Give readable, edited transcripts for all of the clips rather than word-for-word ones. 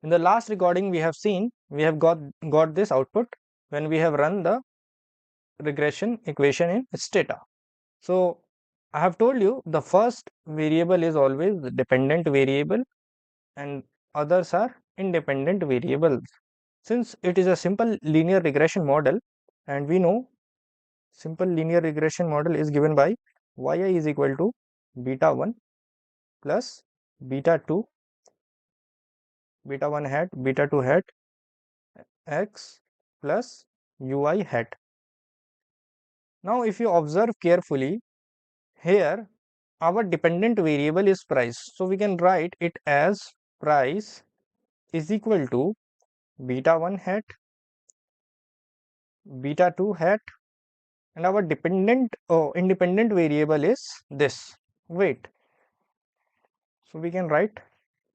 In the last recording we have seen, we have got this output when we have run the regression equation in STATA. So I have told you the first variable is always the dependent variable and others are independent variables. Since it is a simple linear regression model, and we know simple linear regression model is given by yi is equal to beta 1 plus beta 2, beta 1 hat, beta 2 hat, x plus ui hat. Now if you observe carefully, here our dependent variable is price, so we can write it as price is equal to beta 1 hat, beta 2 hat, and our independent variable is this weight. So we can write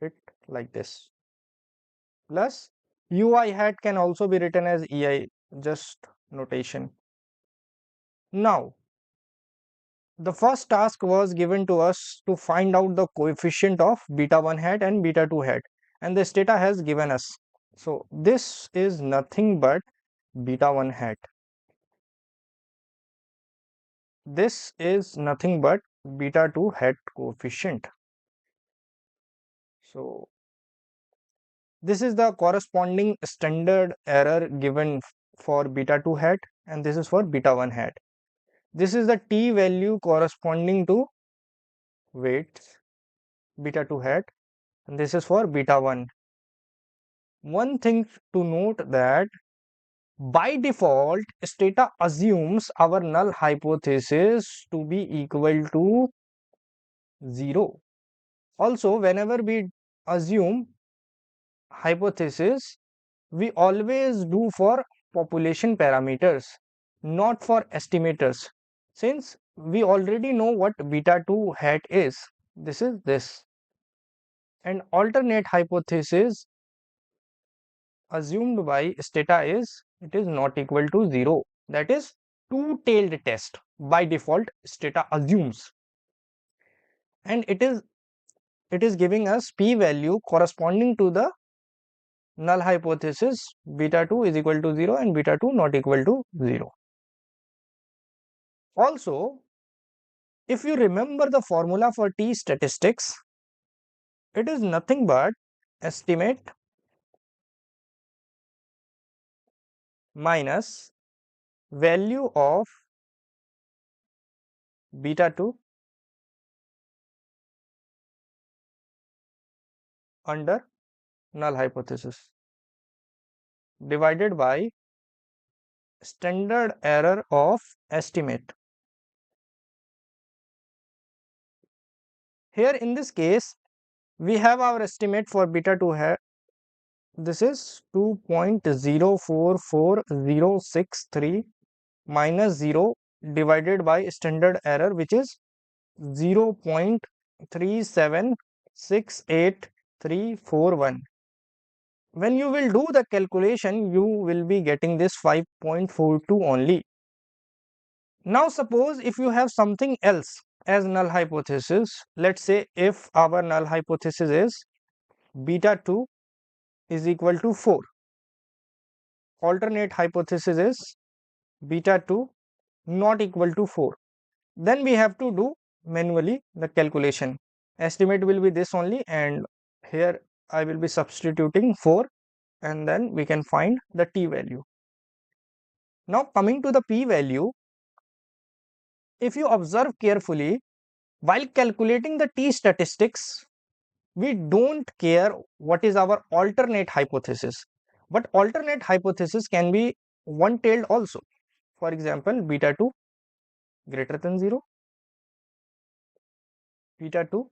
it like this, plus ui hat can also be written as ei, just notation. Now the first task was given to us to find out the coefficient of beta 1 hat and beta 2 hat, and the STATA has given us. So this is nothing but beta 1 hat. This is nothing but beta 2 hat coefficient. So this is the corresponding standard error given for beta 2 hat, and this is for beta 1 hat. This is the t value corresponding to weights beta 2 hat, and this is for beta 1. One thing to note that by default STATA assumes our null hypothesis to be equal to 0. Also, whenever we assume hypothesis, we always do for population parameters, not for estimators, since we already know what beta 2 hat is. This is this, and alternate hypothesis assumed by STATA is it is not equal to 0. That is two-tailed test. By default STATA assumes, and it is giving us p-value corresponding to the null hypothesis beta 2 is equal to 0 and beta 2 not equal to 0. Also, if you remember the formula for t statistics, it is nothing but estimate minus value of beta 2 under null hypothesis divided by standard error of estimate. Here in this case, we have our estimate for beta 2 hat. This is 2.044063 minus 0 divided by standard error, which is 0.3768341. When you will do the calculation, you will be getting this 5.42 only. Now suppose if you have something else as null hypothesis, let's say if our null hypothesis is beta 2 is equal to 4, alternate hypothesis is beta 2 not equal to 4, then we have to do manually the calculation. Estimate will be this only, and here I will be substituting 4, and then we can find the t value. Now coming to the p value, if you observe carefully, while calculating the t statistics, we don't care what is our alternate hypothesis, but alternate hypothesis can be one-tailed also. For example, beta 2 greater than 0, beta 2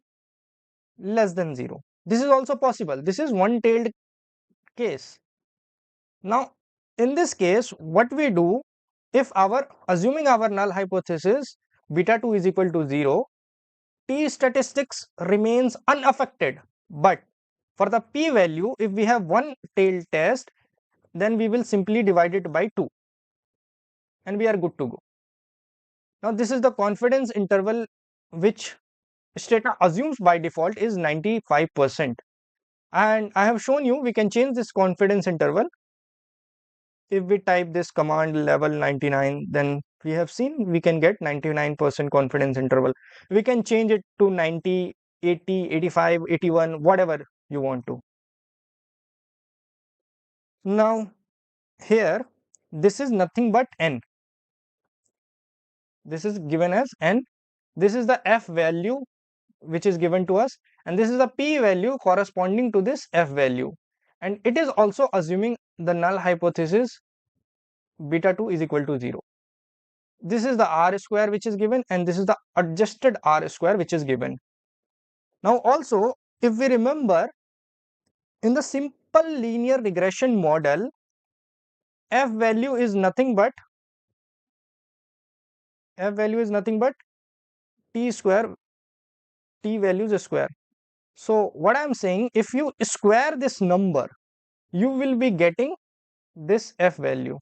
less than 0. This is also possible. This is one-tailed case. Now in this case, what we do, if assuming our null hypothesis beta 2 is equal to 0, t statistics remains unaffected, but for the p value, if we have one tail test, then we will simply divide it by 2 and we are good to go. Now this is the confidence interval which STATA assumes by default is 95%. And I have shown you we can change this confidence interval. If we type this command level 99, then we have seen we can get 99% confidence interval. We can change it to 90, 80, 85, 81, whatever you want to. Now here, this is nothing but n. This is given as n. This is the f value which is given to us, and this is the p value corresponding to this f value. And it is also assuming the null hypothesis beta 2 is equal to 0. This is the r square which is given, and this is the adjusted r square which is given. Now also, if we remember, in the simple linear regression model, f value is nothing but t square, t values square. So what I am saying, if you square this number, you will be getting this f value.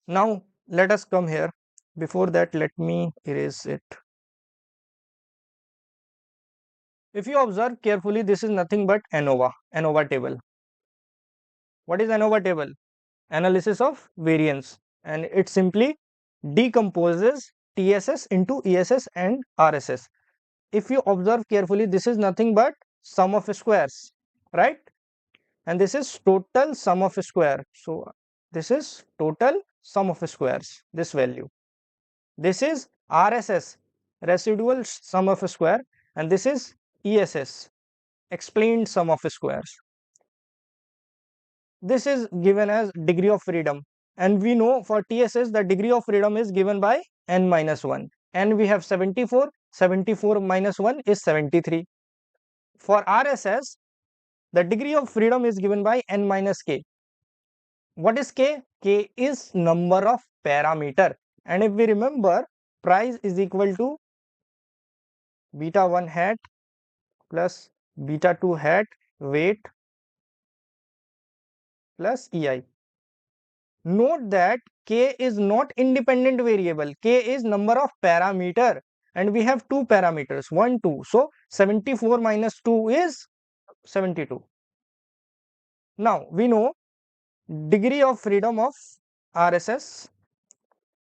Now let us come here. Before that, let me erase it. If you observe carefully, this is nothing but ANOVA table. What is ANOVA table? Analysis of variance, and it simply decomposes TSS into ESS and RSS. If you observe carefully, this is nothing but sum of squares, right? And this is total sum of square. So this is total sum of squares, this value. This is RSS, residual sum of square, and this is ESS, explained sum of squares. This is given as degree of freedom, and we know for TSS the degree of freedom is given by n minus 1, and we have 74. 74 minus 1 is 73. For RSS, the degree of freedom is given by n minus k. What is k? K is number of parameter, and if we remember, price is equal to beta 1 hat plus beta 2 hat weight plus EI. Note that k is not independent variable, k is number of parameter, and we have two parameters, 1, 2. So 74 minus 2 is 72. Now we know degree of freedom of RSS,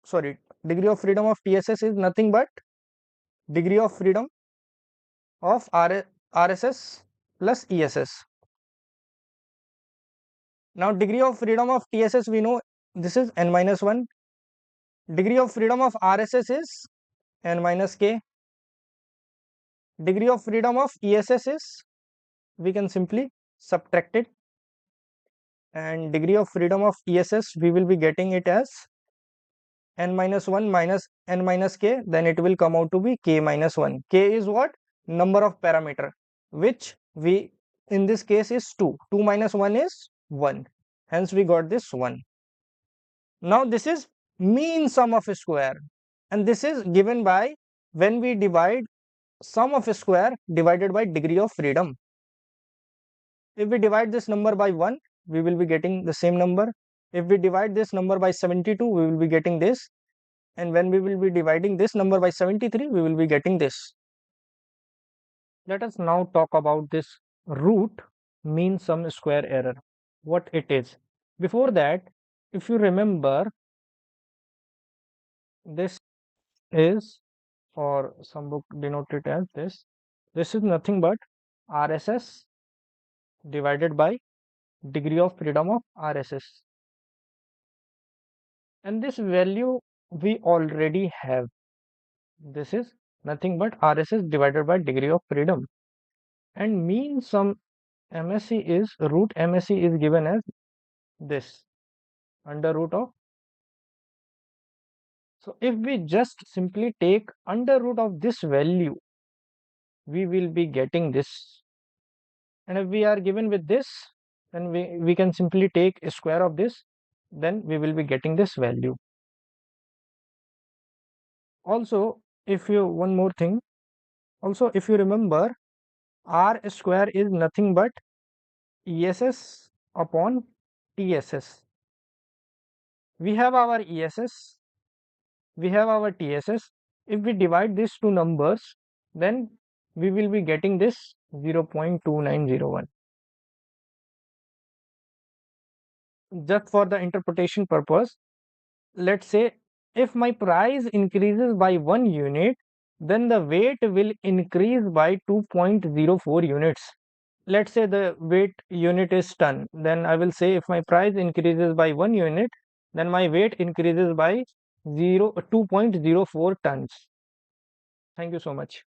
sorry, degree of freedom of TSS is nothing but degree of freedom of RSS plus ESS. Now degree of freedom of TSS, we know this is n minus 1. Degree of freedom of RSS is n minus k. Degree of freedom of ESS is, we can simply subtract it, and degree of freedom of ESS, we will be getting it as n minus 1 minus n minus k, then it will come out to be k minus 1. K is what? Number of parameter, which we in this case is 2. 2 minus 1 is 1. Hence we got this 1. Now this is mean sum of a square, and this is given by when we divide sum of a square divided by degree of freedom. If we divide this number by 1, we will be getting the same number. If we divide this number by 72, we will be getting this. And when we will be dividing this number by 73, we will be getting this. Let us now talk about this root mean sum square error, what it is. Before that, if you remember, this is, or some book denote it as this is nothing but RSS divided by degree of freedom of RSS, and this value we already have. This is nothing but RSS divided by degree of freedom, and mean sum MSE is root MSE is given as this under root of. So if we just simply take under root of this value, we will be getting this, and if we are given with this, then we can simply take a square of this, then we will be getting this value. Also, if you, one more thing, also if you remember, R square is nothing but ESS upon TSS. We have our ESS, we have our TSS. If we divide these two numbers, then we will be getting this 0.2901. Just for the interpretation purpose, let's say if my price increases by 1 unit, then the weight will increase by 2.04 units. Let's say the weight unit is ton, then I will say if my price increases by 1 unit, then my weight increases by 2.04 tons. Thank you so much.